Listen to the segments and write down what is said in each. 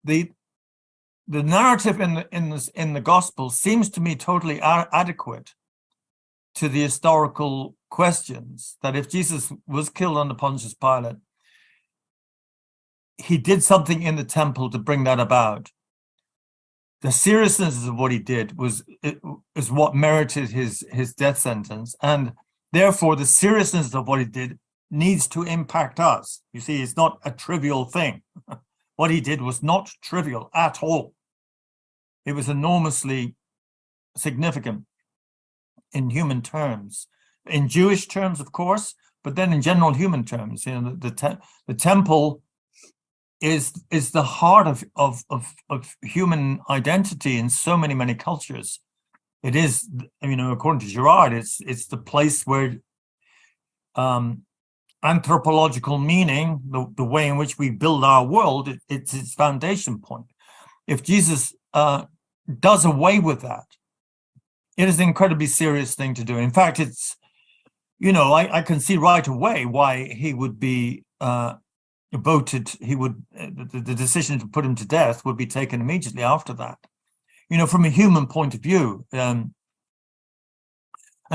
the the narrative in the gospel seems to me totally adequate to the historical questions, that if Jesus was killed under Pontius Pilate, he did something in the temple to bring that about. The seriousness of what he did is what merited his death sentence, and therefore the seriousness of what he did needs to impact us. You see, it's not a trivial thing. What he did was not trivial at all. It was enormously significant in human terms, in Jewish terms, of course, but then in general human terms. You know, the temple is the heart of human identity in so many cultures. It is, you know, according to Girard, it's the place where anthropological meaning, the way in which we build our world, it's its foundation point. If Jesus does away with that, it is an incredibly serious thing to do. In fact, it's, you know, I can see right away why he would be voted. He would the decision to put him to death would be taken immediately after that. You know, from a human point of view. And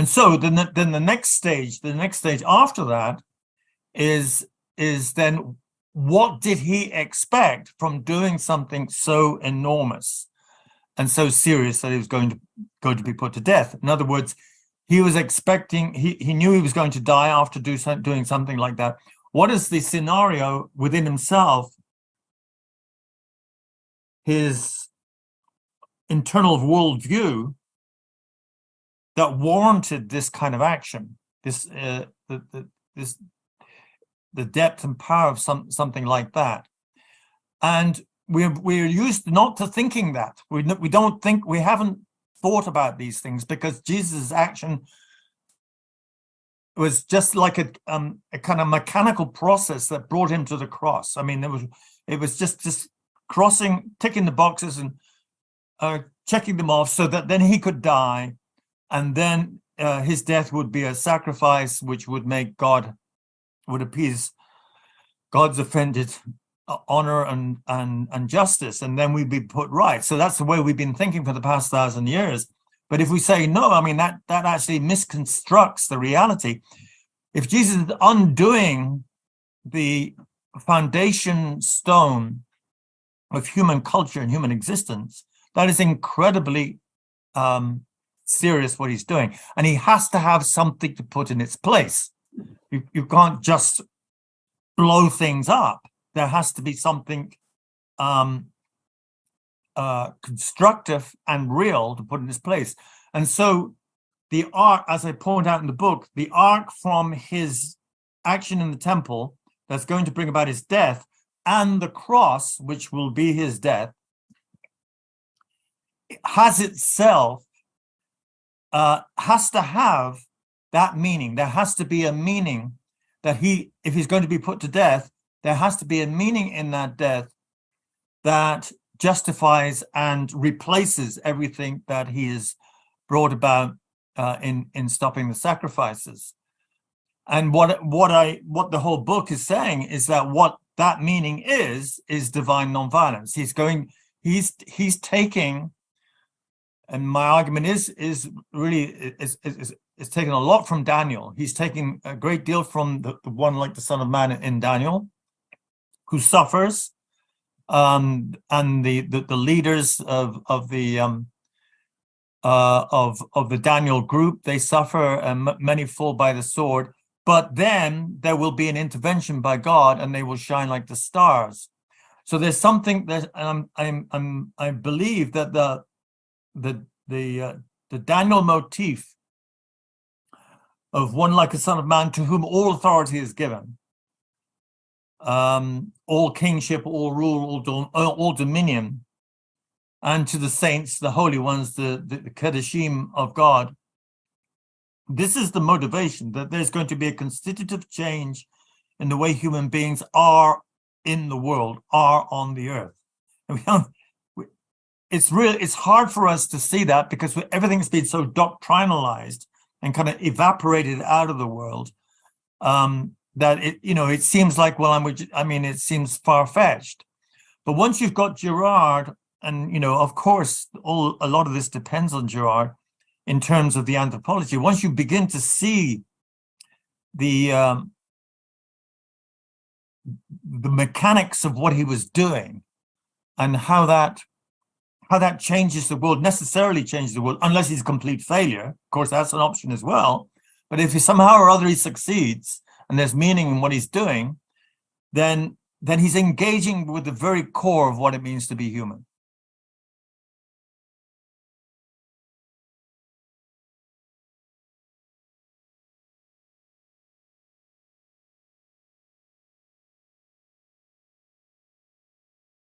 so then the next stage after that is then, what did he expect from doing something so enormous and so serious that he was going to be put to death? In other words, he was expecting, he knew he was going to die after doing something like that. What is the scenario within himself, his internal worldview, that warranted this kind of action, the depth and power of something like that? And we're used not to thinking that. We don't think, we haven't thought about these things, because Jesus' action was just like a kind of mechanical process that brought him to the cross. I mean, it was just ticking the boxes and checking them off so that then he could die, and then his death would be a sacrifice which would appease God's offended honor and justice, and then we'd be put right. So that's the way we've been thinking for the past 1,000 years. But if we say no, I mean, that actually misconstructs the reality. If Jesus is undoing the foundation stone of human culture and human existence, that is incredibly serious what he's doing. And he has to have something to put in its place. You can't just blow things up. There has to be something constructive and real to put in its place. And so the arc, as I point out in the book, the arc from his action in the temple that's going to bring about his death, and the cross, which will be his death, has itself has to have that meaning. There has to be a meaning that if he's going to be put to death, there has to be a meaning in that death that justifies and replaces everything that he has brought about in stopping the sacrifices. And what the whole book is saying is that what that meaning is divine nonviolence. He's taking, and my argument is really taking a lot from Daniel. He's taking a great deal from the one like the Son of Man in Daniel, who suffers, and the leaders of the Daniel group, they suffer, and many fall by the sword. But then there will be an intervention by God, and they will shine like the stars. So there's something that I believe that the Daniel motif of one like a Son of Man, to whom all authority is given, all kingship, all rule, all dominion, and to the saints, the holy ones, the Kedoshim of God. This is the motivation, that there's going to be a constitutive change in the way human beings are in the world, are on the earth. It's hard for us to see that, because everything's been so doctrinalized and kind of evaporated out of the world, that it seems like, well, it seems far-fetched. But once you've got Girard, and of course, a lot of this depends on Girard in terms of the anthropology. Once you begin to see the mechanics of what he was doing and how that changes the world, necessarily changes the world, unless he's a complete failure. Of course, that's an option as well. But if he somehow or other he succeeds and there's meaning in what he's doing, then he's engaging with the very core of what it means to be human.